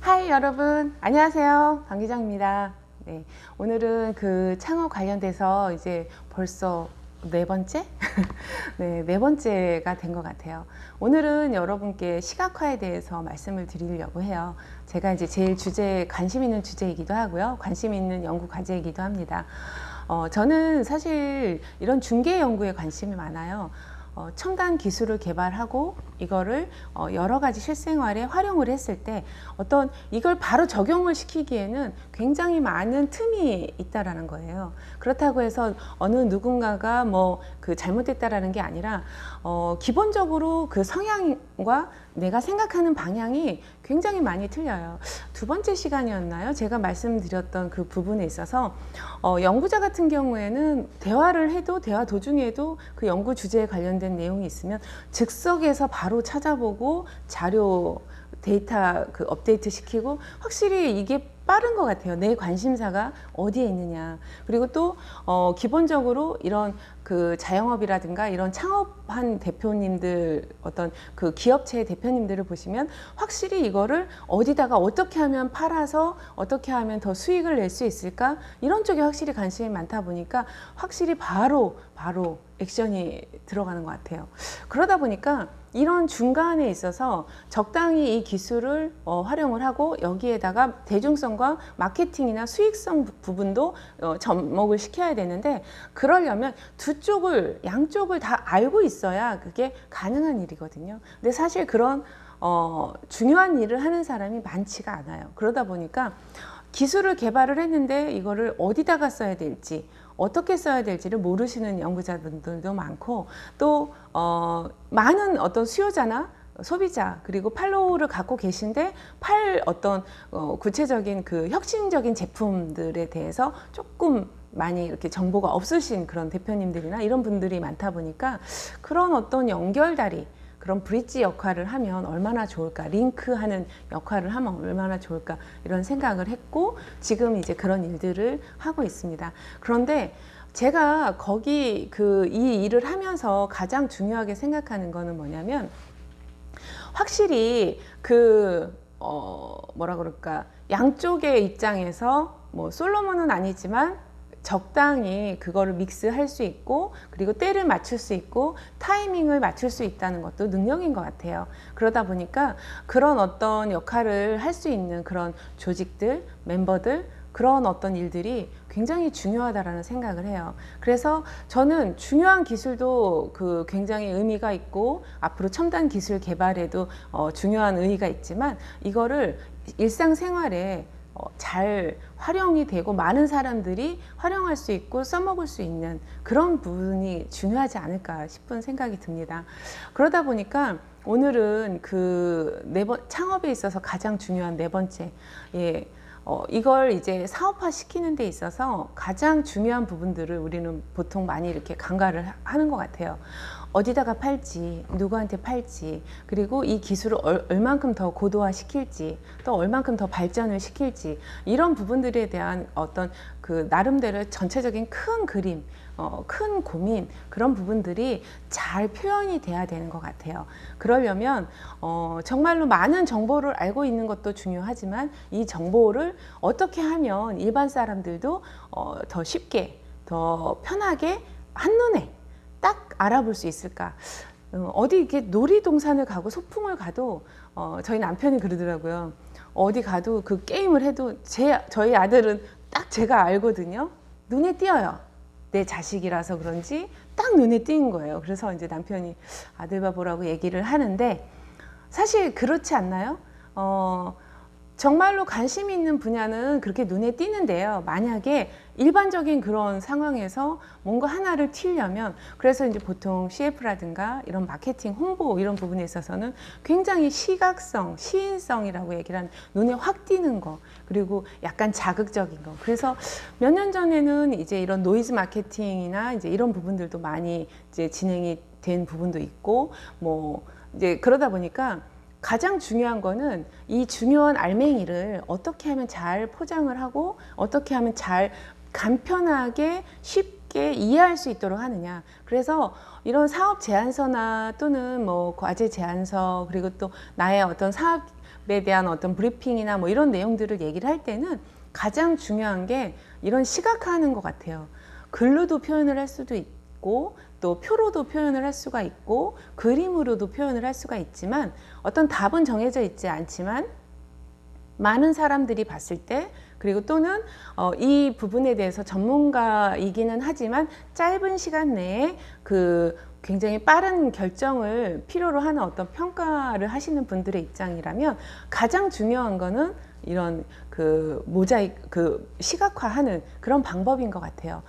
하이 여러분, 안녕하세요. 방 기장입니다. 네, 오늘은 그 창업 관련돼서 이제 벌써 네 번째? 네, 네 번째가 된 것 같아요. 오늘은 여러분께 시각화에 대해서 말씀을 드리려고 해요. 제가 이제 제일 관심 있는 주제이기도 하고요. 관심 있는 연구 과제이기도 합니다. 저는 사실 이런 중개 연구에 관심이 많아요. 첨단 기술을 개발하고 이거를 여러 가지 실생활에 활용을 했을 때 이걸 바로 적용을 시키기에는 굉장히 많은 틈이 있다라는 거예요. 그렇다고 해서 어느 누군가가 그 잘못됐다라는 게 아니라 기본적으로 그 성향과 내가 생각하는 방향이 굉장히 많이 틀려요. 두 번째 시간이었나요? 제가 말씀드렸던 그 부분에 있어서 연구자 같은 경우에는 대화를 해도 대화 도중에도 그 연구 주제에 관련된 내용이 있으면 즉석에서 바로 찾아보고 자료 데이터 그 업데이트 시키고 확실히 이게 빠른 것 같아요. 내 관심사가 어디에 있느냐. 그리고 또 기본적으로 이런 그 자영업이라든가 이런 창업한 대표님들 그 기업체의 대표님들을 보시면 확실히 이거를 어디다가 어떻게 하면 팔아서 어떻게 하면 더 수익을 낼 수 있을까 이런 쪽에 확실히 관심이 많다 보니까 확실히 바로 액션이 들어가는 것 같아요. 그러다 보니까 이런 중간에 있어서 적당히 이 기술을 활용을 하고 여기에다가 대중성과 마케팅이나 수익성 부분도 접목을 시켜야 되는데 그러려면 양쪽을 다 알고 있어야 그게 가능한 일이거든요. 근데 사실 그런 중요한 일을 하는 사람이 많지가 않아요. 그러다 보니까 기술을 개발을 했는데 이거를 어디다가 써야 될지 어떻게 써야 될지를 모르시는 연구자분들도 많고 또 많은 수요자나 소비자 그리고 팔로우를 갖고 계신데 구체적인 그 혁신적인 제품들에 대해서 조금 많이 이렇게 정보가 없으신 그런 대표님들이나 이런 분들이 많다 보니까 그런 연결다리 그런 브릿지 역할을 하면 얼마나 좋을까, 링크하는 역할을 하면 얼마나 좋을까 이런 생각을 했고 지금 이제 그런 일들을 하고 있습니다. 그런데 제가 이 일을 하면서 가장 중요하게 생각하는 거는 뭐냐면 확실히 양쪽의 입장에서 솔로몬은 아니지만 적당히 그거를 믹스할 수 있고 그리고 때를 맞출 수 있고 타이밍을 맞출 수 있다는 것도 능력인 것 같아요. 그러다 보니까 그런 역할을 할 수 있는 그런 조직들, 멤버들 그런 일들이 굉장히 중요하다라는 생각을 해요. 그래서 저는 중요한 기술도 굉장히 의미가 있고 앞으로 첨단 기술 개발에도 중요한 의의가 있지만 이거를 일상생활에 잘 활용이 되고 많은 사람들이 활용할 수 있고 써먹을 수 있는 그런 부분이 중요하지 않을까 싶은 생각이 듭니다. 그러다 보니까 오늘은 창업에 있어서 가장 중요한 네 번째, 이걸 이제 사업화 시키는 데 있어서 가장 중요한 부분들을 우리는 보통 많이 이렇게 간과를 하는 것 같아요. 어디다가 팔지, 누구한테 팔지, 그리고 이 기술을 얼만큼 더 고도화 시킬지, 또 얼만큼 더 발전을 시킬지, 이런 부분들에 대한 나름대로 전체적인 큰 그림, 큰 고민, 그런 부분들이 잘 표현이 돼야 되는 것 같아요. 그러려면 정말로 많은 정보를 알고 있는 것도 중요하지만 이 정보를 어떻게 하면 일반 사람들도 더 쉽게, 더 편하게 한눈에 딱 알아볼 수 있을까? 어디 이렇게 놀이동산을 가고 소풍을 가도 저희 남편이 그러더라고요. 어디 가도 그 게임을 해도 저희 아들은 딱 제가 알거든요. 눈에 띄어요. 내 자식이라서 그런지 딱 눈에 띄는 거예요. 그래서 이제 남편이 아들 봐보라고 얘기를 하는데 사실 그렇지 않나요? 정말로 관심 있는 분야는 그렇게 눈에 띄는데요. 만약에 일반적인 그런 상황에서 뭔가 하나를 튀려면 그래서 이제 보통 CF라든가 이런 마케팅, 홍보 이런 부분에 있어서는 굉장히 시각성, 시인성이라고 얘기를 하는 눈에 확 띄는 거 그리고 약간 자극적인 거. 그래서 몇 년 전에는 이제 이런 노이즈 마케팅이나 이제 이런 부분들도 많이 이제 진행이 된 부분도 있고 이제 그러다 보니까 가장 중요한 거는 이 중요한 알맹이를 어떻게 하면 잘 포장을 하고 어떻게 하면 잘 간편하게 쉽게 이해할 수 있도록 하느냐. 그래서 이런 사업 제안서나 또는 과제 제안서 그리고 또 나의 사업 기업에 대한 어떤 브리핑이나 뭐 이런 내용들을 얘기를 할 때는 가장 중요한 게 이런 시각화하는 것 같아요. 글로도 표현을 할 수도 있고 또 표로도 표현을 할 수가 있고 그림으로도 표현을 할 수가 있지만 어떤 답은 정해져 있지 않지만 많은 사람들이 봤을 때 그리고 또는 이 부분에 대해서 전문가이기는 하지만 짧은 시간 내에 그 굉장히 빠른 결정을 필요로 하는 어떤 평가를 하시는 분들의 입장이라면 가장 중요한 거는 이런 그 모자이크, 그 시각화하는 그런 방법인 것 같아요.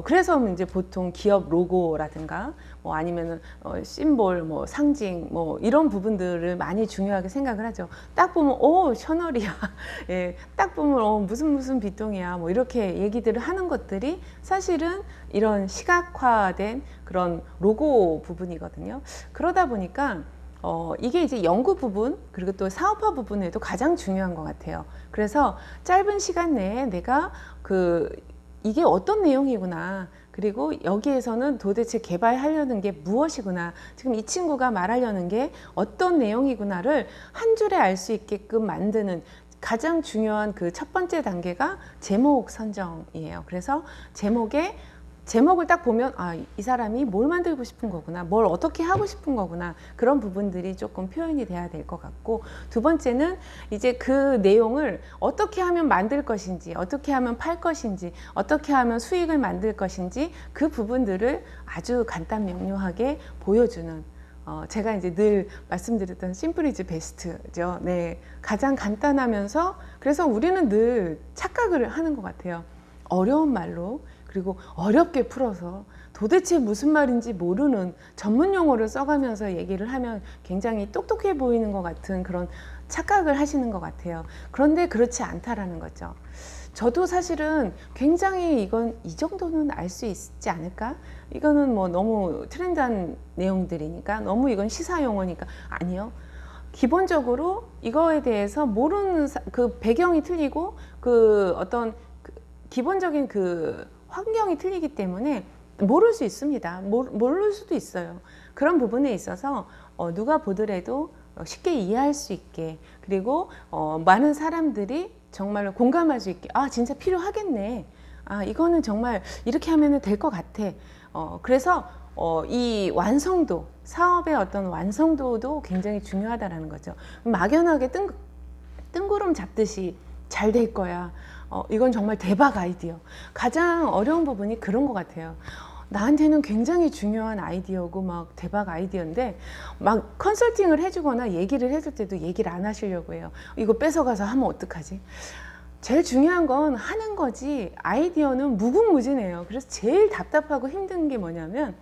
그래서 이제 보통 기업 로고라든가 뭐 아니면은 심볼, 뭐 상징, 뭐 이런 부분들을 많이 중요하게 생각을 하죠. 딱 보면 셔널이야, 예, 딱 보면 무슨 비통이야, 뭐 이렇게 얘기들을 하는 것들이 사실은 이런 시각화된 그런 로고 부분이거든요. 그러다 보니까 이게 이제 연구 부분 그리고 또 사업화 부분에도 가장 중요한 것 같아요. 그래서 짧은 시간 내에 내가 이게 어떤 내용이구나. 그리고 여기에서는 도대체 개발하려는 게 무엇이구나. 지금 이 친구가 말하려는 게 어떤 내용이구나를 한 줄에 알 수 있게끔 만드는 가장 중요한 그 첫 번째 단계가 제목 선정이에요. 그래서 제목을 딱 보면 이 사람이 뭘 만들고 싶은 거구나, 뭘 어떻게 하고 싶은 거구나, 그런 부분들이 조금 표현이 돼야 될 것 같고, 두 번째는 이제 그 내용을 어떻게 하면 만들 것인지, 어떻게 하면 팔 것인지, 어떻게 하면 수익을 만들 것인지 그 부분들을 아주 간단 명료하게 보여주는 제가 이제 늘 말씀드렸던 심플 이즈 베스트죠. 네, 가장 간단하면서 그래서 우리는 늘 착각을 하는 것 같아요. 어려운 말로 그리고 어렵게 풀어서 도대체 무슨 말인지 모르는 전문 용어를 써가면서 얘기를 하면 굉장히 똑똑해 보이는 것 같은 그런 착각을 하시는 것 같아요. 그런데 그렇지 않다라는 거죠. 저도 사실은 굉장히 이건 이 정도는 알 수 있지 않을까? 이거는 뭐 너무 트렌드한 내용들이니까 너무 이건 시사 용어니까 아니요. 기본적으로 이거에 대해서 모르는 그 배경이 틀리고 그 어떤 기본적인 그 환경이 틀리기 때문에 모를 수 있습니다. 모를 수도 있어요. 그런 부분에 있어서 누가 보더라도 쉽게 이해할 수 있게 그리고 많은 사람들이 정말로 공감할 수 있게 진짜 필요하겠네. 이거는 정말 이렇게 하면 될 것 같아. 그래서 이 완성도, 사업의 어떤 완성도도 굉장히 중요하다라는 거죠. 막연하게 뜬구름 잡듯이 잘 될 거야. 이건 정말 대박 아이디어. 가장 어려운 부분이 그런 것 같아요. 나한테는 굉장히 중요한 아이디어고 막 대박 아이디어인데 막 컨설팅을 해주거나 얘기를 해줄 때도 얘기를 안 하시려고 해요. 이거 뺏어가서 하면 어떡하지? 제일 중요한 건 하는 거지 아이디어는 무궁무진해요. 그래서 제일 답답하고 힘든 게 뭐냐면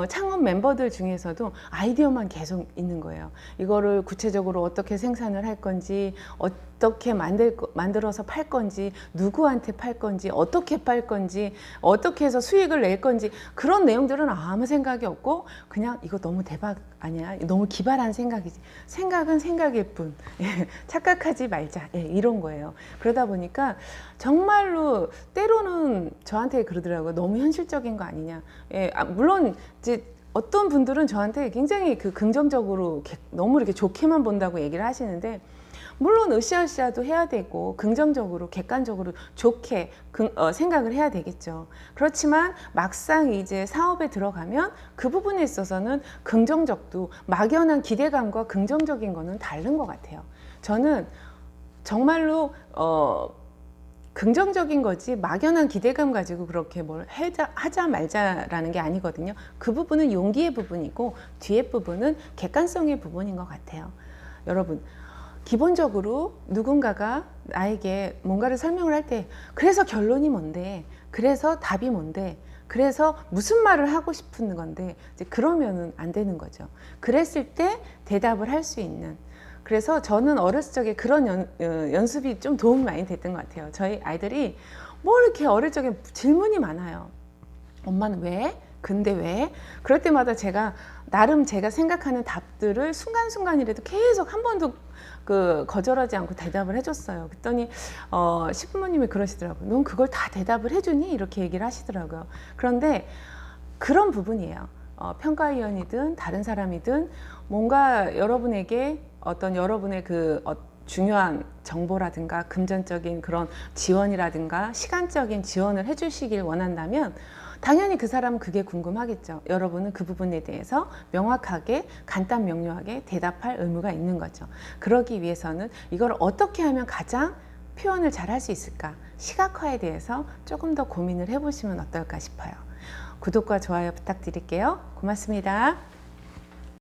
창업 멤버들 중에서도 아이디어만 계속 있는 거예요. 이거를 구체적으로 어떻게 생산을 할 건지, 어떻게 만들어서 팔 건지, 누구한테 팔 건지, 어떻게 팔 건지, 어떻게 해서 수익을 낼 건지 그런 내용들은 아무 생각이 없고 그냥 이거 너무 대박 아니야? 너무 기발한 생각이지. 생각은 생각일 뿐. 착각하지 말자. 이런 거예요. 그러다 보니까 정말로 때로는 저한테 그러더라고요. 너무 현실적인 거 아니냐. 물론 이제 어떤 분들은 저한테 굉장히 긍정적으로 너무 이렇게 좋게만 본다고 얘기를 하시는데 물론 으쌰으쌰도 해야 되고 긍정적으로 객관적으로 좋게 생각을 해야 되겠죠. 그렇지만 막상 이제 사업에 들어가면 그 부분에 있어서는 긍정적도 막연한 기대감과 긍정적인 거는 다른 것 같아요. 저는 정말로 긍정적인 거지 막연한 기대감 가지고 그렇게 뭘 하자 말자라는 게 아니거든요. 그 부분은 용기의 부분이고 뒤에 부분은 객관성의 부분인 것 같아요. 여러분 기본적으로 누군가가 나에게 뭔가를 설명을 할 때 그래서 결론이 뭔데, 그래서 답이 뭔데, 그래서 무슨 말을 하고 싶은 건데 이제 그러면은 안 되는 거죠. 그랬을 때 대답을 할 수 있는. 그래서 저는 어렸을 적에 그런 연습이 좀 도움이 많이 됐던 것 같아요. 저희 아이들이 뭐 이렇게 어릴 적에 질문이 많아요. 엄마는 왜? 근데 왜? 그럴 때마다 제가 나름 제가 생각하는 답들을 순간순간이라도 계속 한 번도 거절하지 않고 대답을 해줬어요. 그랬더니 시부모님이 그러시더라고요. 넌 그걸 다 대답을 해주니? 이렇게 얘기를 하시더라고요. 그런데 그런 부분이에요. 평가위원이든 다른 사람이든 뭔가 여러분에게 어떤 여러분의 그 중요한 정보라든가 금전적인 그런 지원이라든가 시간적인 지원을 해주시길 원한다면 당연히 그 사람은 그게 궁금하겠죠. 여러분은 그 부분에 대해서 명확하게 간단 명료하게 대답할 의무가 있는 거죠. 그러기 위해서는 이걸 어떻게 하면 가장 표현을 잘 할 수 있을까? 시각화에 대해서 조금 더 고민을 해보시면 어떨까 싶어요. 구독과 좋아요 부탁드릴게요. 고맙습니다.